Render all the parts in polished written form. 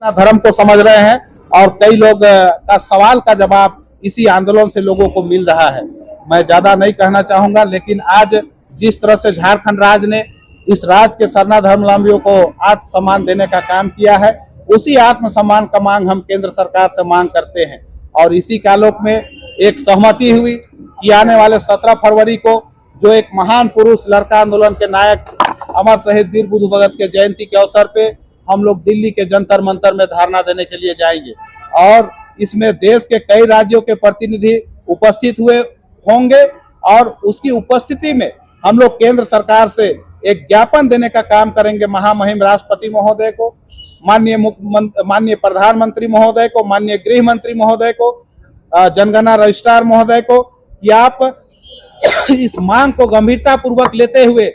धर्म को समझ रहे हैं और कई लोग का सवाल का जवाब इसी आंदोलन से लोगों को मिल रहा है। मैं ज्यादा नहीं कहना चाहूंगा, लेकिन आज जिस तरह से झारखंड राज्य ने इस राज्य के सरना धर्मावलंबियों को आत्म सम्मान देने का काम किया है, उसी आत्म सम्मान का मांग हम केंद्र सरकार से मांग करते हैं। और इसी कालोक में एक सहमति हुई कि आने वाले 17 फरवरी को जो एक महान पुरुष लड़का आंदोलन के नायक अमर शहीद वीर बुद्धू भगत के जयंती के अवसर पे हम लोग दिल्ली के जंतर मंतर में धरना देने के लिए जाएंगे और इसमें देश के कई राज्यों के प्रतिनिधि उपस्थित हुए होंगे और उसकी उपस्थिति में हम लोग केंद्र सरकार से एक ज्ञापन देने का काम करेंगे महामहिम राष्ट्रपति महोदय को, माननीय प्रधानमंत्री महोदय को, माननीय गृह मंत्री महोदय को, जनगणना रजिस्ट्रार महोदय को कि आप इस मांग को गंभीरता पूर्वक लेते हुए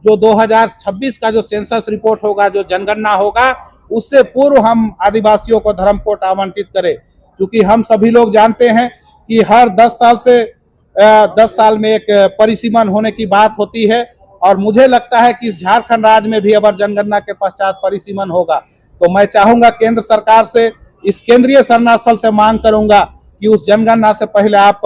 जो 2026 का जो सेंसस रिपोर्ट होगा, जो जनगणना होगा, उससे पूर्व हम आदिवासियों को धर्म कोड आवंटित करें। क्योंकि हम सभी लोग जानते हैं कि हर 10 साल में एक परिसीमन होने की बात होती है और मुझे लगता है कि इस झारखंड राज्य में भी अगर जनगणना के पश्चात परिसीमन होगा तो मैं चाहूंगा केंद्र सरकार से, इस केंद्रीय सरना स्थल से मांग करूंगा कि उस जनगणना से पहले आप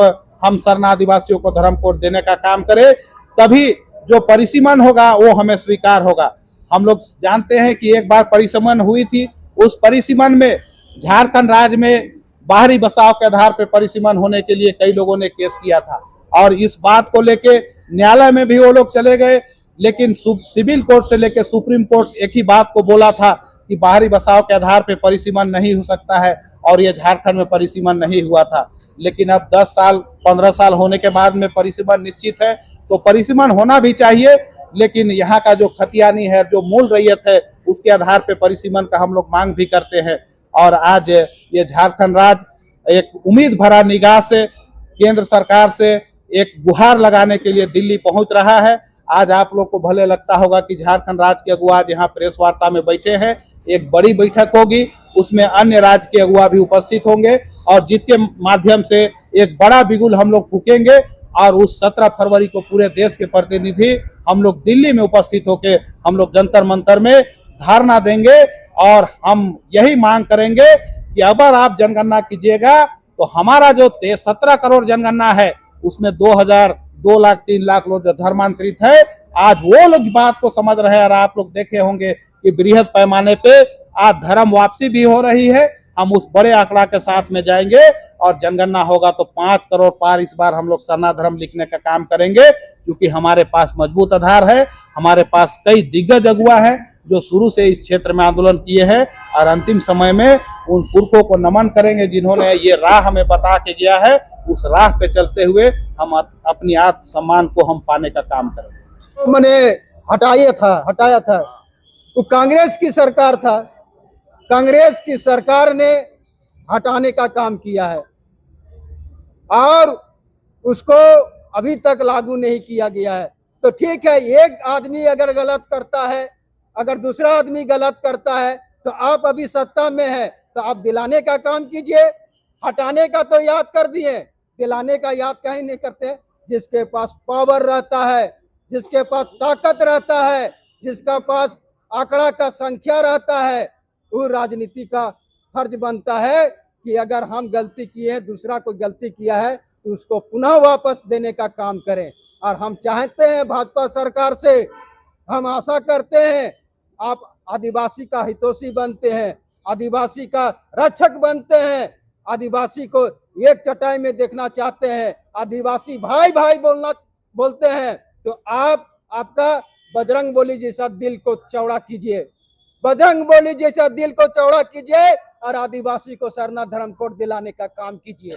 हम सरना आदिवासियों को धर्म कोड देने का काम करें, तभी जो परिसीमन होगा वो हमें स्वीकार होगा। हम लोग जानते हैं कि एक बार परिसीमन हुई थी, उस परिसीमन में झारखंड राज्य में बाहरी बसाव के आधार पर परिसीमन होने के लिए कई लोगों ने केस किया था और इस बात को लेके न्यायालय में भी वो लोग चले गए, लेकिन सिविल कोर्ट से लेके सुप्रीम कोर्ट एक ही बात को बोला था कि बाहरी बसाव के आधार पर परिसीमन नहीं हो सकता है और ये झारखंड में परिसीमन नहीं हुआ था। लेकिन अब 10 साल 15 साल होने के बाद में परिसीमन निश्चित है, तो परिसीमन होना भी चाहिए, लेकिन यहाँ का जो खतियानी है, जो मूल रैयत है, उसके आधार पर परिसीमन का हम लोग मांग भी करते हैं। और आज ये झारखंड राज्य एक उम्मीद भरा निगाह से केंद्र सरकार से एक गुहार लगाने के लिए दिल्ली पहुंच रहा है। आज आप लोग को भले लगता होगा कि झारखंड राज्य के अगुआ यहाँ प्रेस वार्ता में बैठे हैं, एक बड़ी बैठक होगी, उसमें अन्य राज्य के अगुआ भी उपस्थित होंगे और जिसके माध्यम से एक बड़ा बिगुल हम लोग फूकेंगे और उस 17 फरवरी को पूरे देश के प्रतिनिधि हम लोग दिल्ली में उपस्थित होकर हम लोग जंतर मंतर में धरना देंगे और हम यही मांग करेंगे कि अगर आप जनगणना कीजिएगा तो हमारा जो 17 करोड़ जनगणना है उसमें 2 लाख 3 लाख लोग धर्मांतरित है, आज वो लोग बात को समझ रहे हैं और आप लोग देखे होंगे कि बृहद पैमाने पे आज धर्म वापसी भी हो रही है। हम उस बड़े आंकड़ा के साथ में जाएंगे और जनगणना होगा तो 5 करोड़ पार इस बार हम लोग सरना धर्म लिखने का काम करेंगे, क्योंकि हमारे पास मजबूत आधार है, हमारे पास कई दिग्गज अगुआ है जो शुरू से इस क्षेत्र में आंदोलन किए हैं और अंतिम समय में उन पुरखों को नमन करेंगे जिन्होंने ये राह हमें बता के गया है। उस राह पे चलते हुए हम अपनी आत्म सम्मान को हम पाने का काम करेंगे। तो मैंने हटाया था तो कांग्रेस की सरकार था, कांग्रेस की सरकार ने हटाने का काम किया है और उसको अभी तक लागू नहीं किया गया है। तो ठीक है, एक आदमी अगर गलत करता है, अगर दूसरा आदमी गलत करता है तो आप अभी सत्ता में है तो आप दिलाने का काम कीजिए। हटाने का तो याद कर दिए, दिलाने का याद कहीं नहीं करते। जिसके पास पावर रहता है, जिसके पास ताकत रहता है, जिसका पास आंकड़ा का संख्या रहता है, वो राजनीति का फर्ज बनता है कि अगर हम गलती किए हैं, दूसरा कोई गलती किया है तो उसको पुनः वापस देने का काम करें। और हम चाहते हैं भाजपा सरकार से, हम आशा करते हैं आप आदिवासी का हितैषी बनते हैं, आदिवासी का रक्षक बनते हैं, आदिवासी को एक चटाई में देखना चाहते हैं, आदिवासी भाई भाई बोलते हैं, तो आपका बजरंगबली जैसा दिल को चौड़ा कीजिए, बजरंगबली जैसा दिल को चौड़ा कीजिए और आदिवासी को सरना धर्म कोड दिलाने का काम कीजिए।